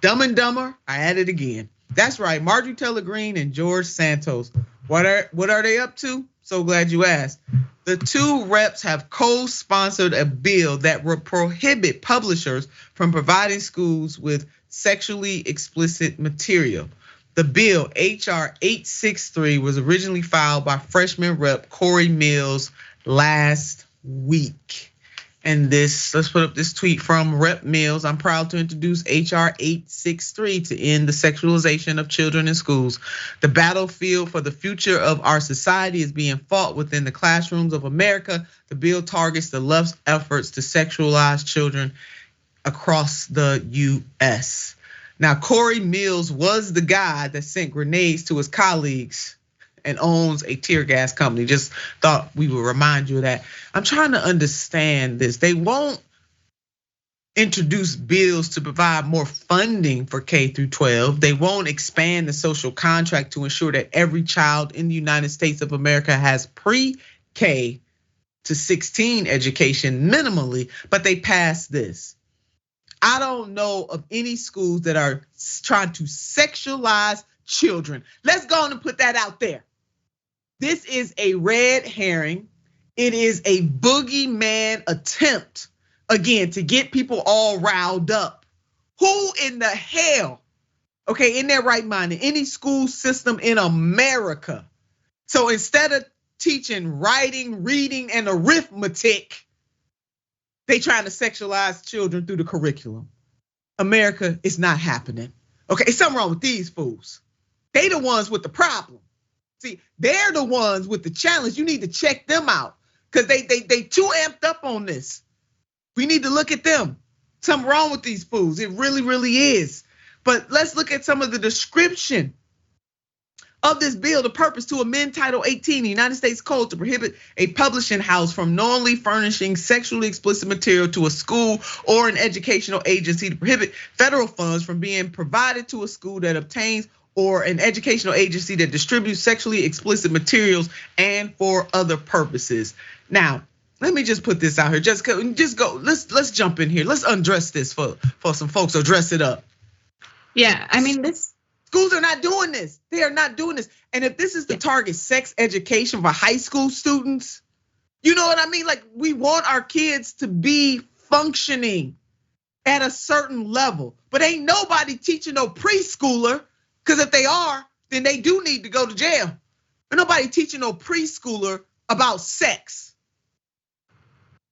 Dumb and Dumber, I add it again. That's right, Marjorie Taylor Greene and George Santos. What are they up to? So glad you asked. The two reps have co-sponsored a bill that will prohibit publishers from providing schools with sexually explicit material. The bill, HR 863, was originally filed by freshman rep Corey Mills last week. And let's put up this tweet from Rep Mills. I'm proud to introduce HR 863 to end the sexualization of children in schools. The battlefield for the future of our society is being fought within the classrooms of America. The bill targets the left's efforts to sexualize children across the US. Now, Corey Mills was the guy that sent grenades to his colleagues and owns a tear gas company. Just thought we would remind you of that. I'm trying to understand this. They won't introduce bills to provide more funding for K through 12. They won't expand the social contract to ensure that every child in the United States of America has pre-K to 16 education minimally, but they passed this. I don't know of any schools that are trying to sexualize children. Let's go on and put that out there. This is a red herring. It is a boogeyman attempt, again, to get people all riled up. Who in the hell, okay, in their right mind, in any school system in America? So instead of teaching writing, reading, and arithmetic, they trying to sexualize children through the curriculum. America, is not happening. Okay, something wrong with these fools. They the ones with the problem. See, they're the ones with the challenge. You need to check them out because they too amped up on this. We need to look at them. Something wrong with these fools. It really, really is. But let's look at some of the description of this bill. The purpose: to amend Title 18, the United States Code, to prohibit a publishing house from knowingly furnishing sexually explicit material to a school or an educational agency, to prohibit federal funds from being provided to a school that obtains or an educational agency that distributes sexually explicit materials, and for other purposes. Now, let me just put this out here. Just go. Let's jump in here. Let's undress this for some folks, or dress it up. Yeah, I mean, this schools are not doing this. They are not doing this. And if this is the target, sex education for high school students, you know what I mean? Like, we want our kids to be functioning at a certain level, but ain't nobody teaching no preschooler. Because if they are, then they do need to go to jail. Ain't nobody teaching no preschooler about sex.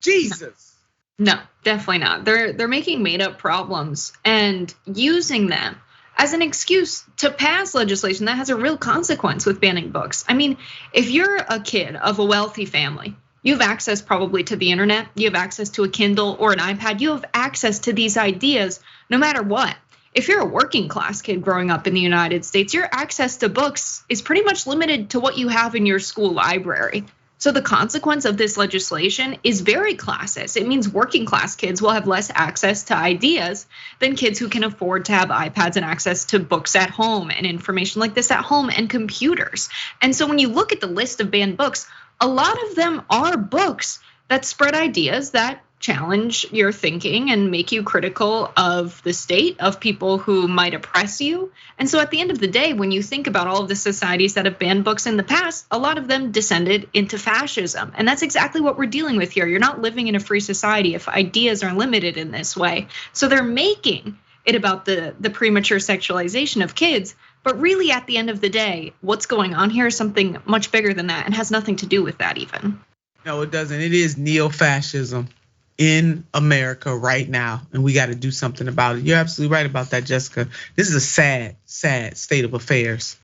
Jesus. No, definitely not. They're making made up problems and using them as an excuse to pass legislation that has a real consequence with banning books. I mean, if you're a kid of a wealthy family, you have access probably to the internet, you have access to a Kindle or an iPad, you have access to these ideas no matter what. If you're a working class kid growing up in the United States, your access to books is pretty much limited to what you have in your school library. So the consequence of this legislation is very classist. It means working class kids will have less access to ideas than kids who can afford to have iPads and access to books at home and information like this at home and computers. And so when you look at the list of banned books, a lot of them are books that spread ideas that challenge your thinking and make you critical of the state, of people who might oppress you. And so at the end of the day, when you think about all of the societies that have banned books in the past, a lot of them descended into fascism. And that's exactly what we're dealing with here. You're not living in a free society if ideas are limited in this way. So they're making it about the premature sexualization of kids. But really, at the end of the day, what's going on here is something much bigger than that and has nothing to do with that even. No, it doesn't. It is neo-fascism in America right now, and we got to do something about it. You're absolutely right about that, Jessica. This is a sad, sad state of affairs.